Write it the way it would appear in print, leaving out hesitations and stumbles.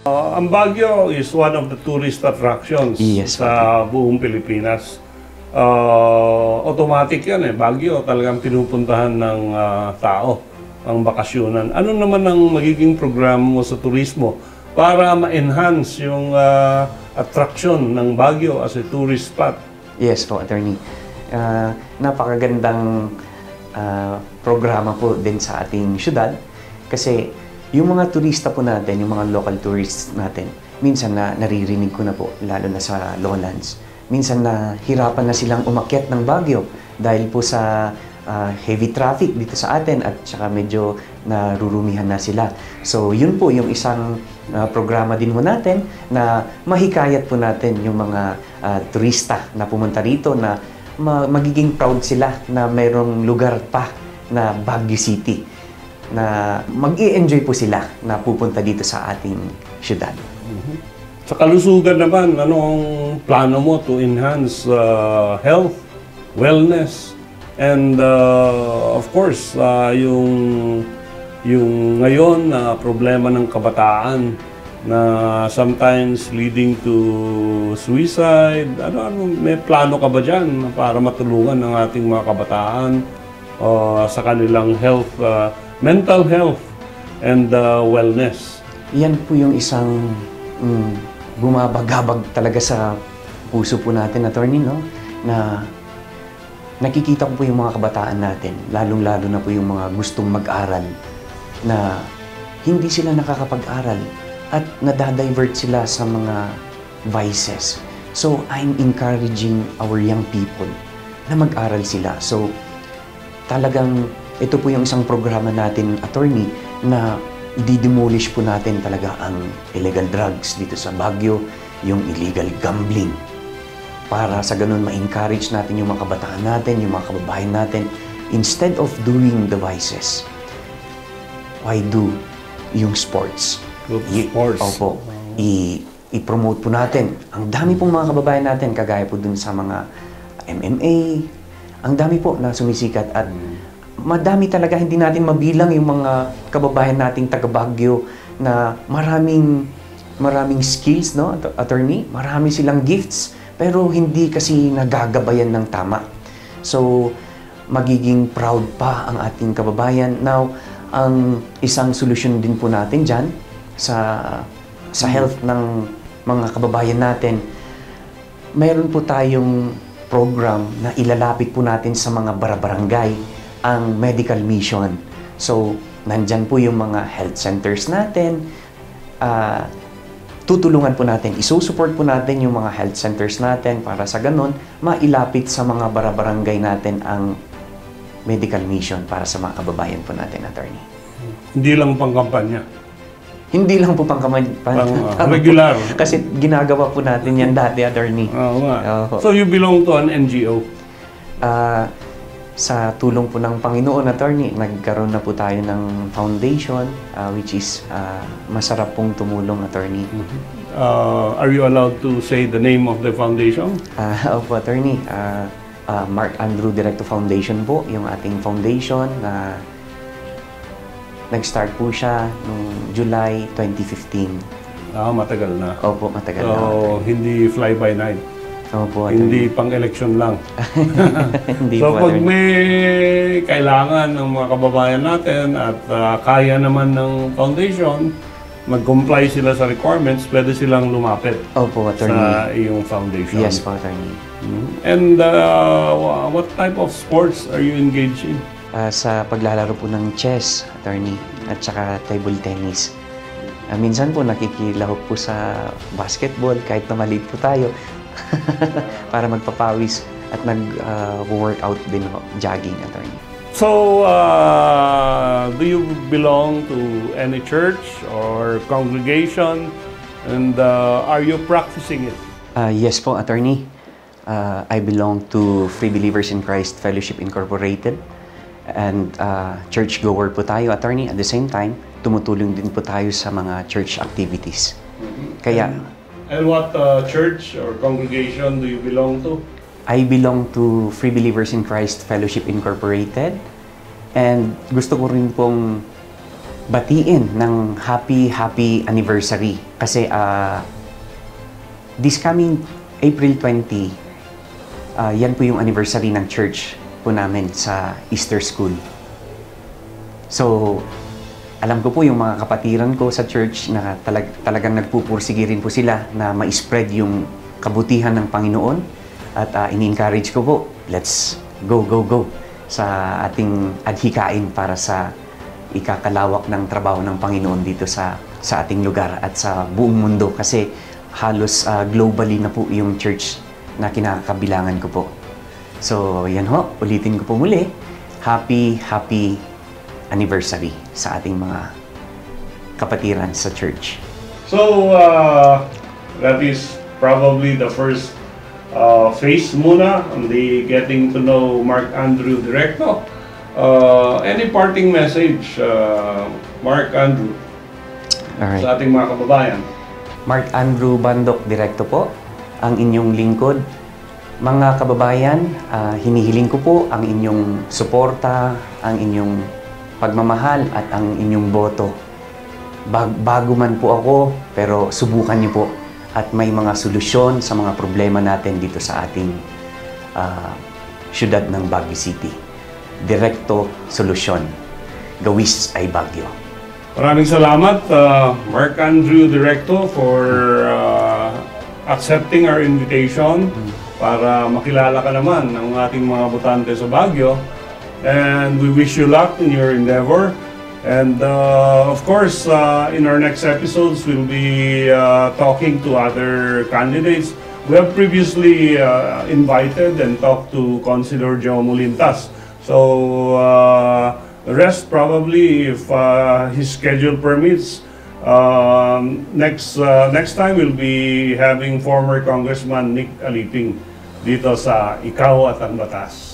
Ang Baguio is one of the tourist attractions sa buong Pilipinas. Automatic yan eh. Baguio talagang pinupuntahan ng tao ang bakasyonan. Ano naman ang magiging programa mo sa turismo para ma-enhance yung attraction ng Baguio as a tourist spot? Yes po, attorney. Napakagandang programa po din sa ating syudad kasi yung mga turista po natin, yung mga local tourists natin, minsan na naririnig ko na po, lalo na sa lowlands, minsan na hirapan na silang umakyat ng Baguio dahil po sa heavy traffic dito sa atin at saka medyo narurumihan na sila. So yun po yung isang programa din mo natin na mahikayat po natin yung mga turista na pumunta rito na magiging proud sila na mayroong lugar pa na Baguio City na mag-i-enjoy po sila na pupunta dito sa ating syudad. Sa kalusugan naman, ano ang plano mo to enhance health, wellness, and of course, yung ngayon na problema ng kabataan na sometimes leading to suicide. May plano ka ba dyan para matulungan ng ating mga kabataan sa kanilang health, mental health, and wellness? Yan po yung isang bumabagabag talaga sa puso po natin, attorney, no? Na nakikita ko po yung mga kabataan natin, lalong-lalo na po yung mga gustong mag-aral, na hindi sila nakakapag-aral at nadadivert sila sa mga vices. So, I'm encouraging our young people na mag-aral sila. So, talagang ito po yung isang programa natin, attorney, na i-demolish po natin talaga ang illegal drugs dito sa Baguio, yung illegal gambling. Para sa ganun ma-encourage natin yung mga kabataan natin, yung mga kababayan natin, instead of doing the vices, why do yung sports? Sports. Opo. I-promote po natin. Ang dami pong mga kababayan natin, kagaya po dun sa mga MMA, ang dami po na sumisikat at madami talaga, hindi natin mabilang yung mga kababayan nating taga Baguio na maraming skills, no, attorney? Marami silang gifts, pero hindi kasi nagagabayan ng tama. So, magiging proud pa ang ating kababayan. Now, ang isang solusyon din po natin dyan sa health ng mga kababayan natin, mayroon po tayong program na ilalapit po natin sa mga barangay ang medical mission. So, nandyan po yung mga health centers natin. Tutulungan po natin, isusupport po natin yung mga health centers natin para sa ganun, mailapit sa mga barangay natin ang medical mission para sa mga kababayan po natin, attorney. Hindi lang pang-kampanya? Hindi lang po regular. Kasi ginagawa po natin yan dati, attorney. Oo nga. So, you belong to an NGO? Sa tulong po ng Panginoon, attorney, nagkaroon na po tayo ng foundation, which is masarap pong tumulong, attorney. Are you allowed to say the name of the foundation? Opo, attorney. Mark Andrew Directo Foundation po, yung ating foundation na nag-start po siya noong July 2015. Matagal na. Opo, matagal na. So, hindi fly-by-night? Opo, hindi pang-election lang. Hindi so, po, pag may kailangan ng mga kababayan natin at kaya naman ng foundation, mag-comply sila sa requirements, pwede silang lumapit. Opo, attorney. Sa iyong foundation. Yes po, attorney. And what type of sports are you engaged in? Sa paglalaro po ng chess, attorney, at saka table tennis. Minsan po nakikilahok po sa basketball kahit na maliit po tayo para magpapawis at nag-workout din ho, jogging, attorney. So, do you belong to any church or congregation, and are you practicing it? Yes po, attorney. I belong to Free Believers in Christ Fellowship Incorporated, and church-goer po tayo, attorney. At the same time, tumutulong din po tayo sa mga church activities. Kaya, and what church or congregation do you belong to? I belong to Free Believers in Christ Fellowship Incorporated, and gusto ko rin pong batiin ng happy anniversary. Kasi this coming April 20, yan po yung anniversary ng church po namin sa Easter School. So, alam ko po yung mga kapatiran ko sa church na talagang nagpupursige rin po sila na ma-spread yung kabutihan ng Panginoon. At ini-encourage ko po, let's go sa ating adhikain para sa ikakalawak ng trabaho ng Panginoon dito sa ating lugar at sa buong mundo. Kasi halos globally na po yung church na kinakabilangan ko po. So, yan ho, ulitin ko po muli. Happy anniversary sa ating mga kapatiran sa church. So, that is probably the first phase muna on the getting to know Mark Andrew Directo. Any parting message, Mark Andrew, Alright. sa ating mga kababayan? Mark Andrew Bandok Directo po, ang inyong lingkod. Mga kababayan, hinihiling ko po ang inyong suporta, ang inyong pagmamahal at ang inyong boto. Bago man po ako, pero subukan niyo po at may mga solusyon sa mga problema natin dito sa ating syudad ng Baguio City. Direkto solusyon. Gawis ay Baguio. Maraming salamat, Mark Andrew Directo, for accepting our invitation para makilala ka naman ng ating mga botante sa Baguio. And we wish you luck in your endeavor. And of course, in our next episodes, we'll be talking to other candidates. We have previously invited and talked to Councilor Joe Molintas. So the rest probably, if his schedule permits, next time we'll be having former Congressman Nick Aliping dito sa Ikaw at ang Batas.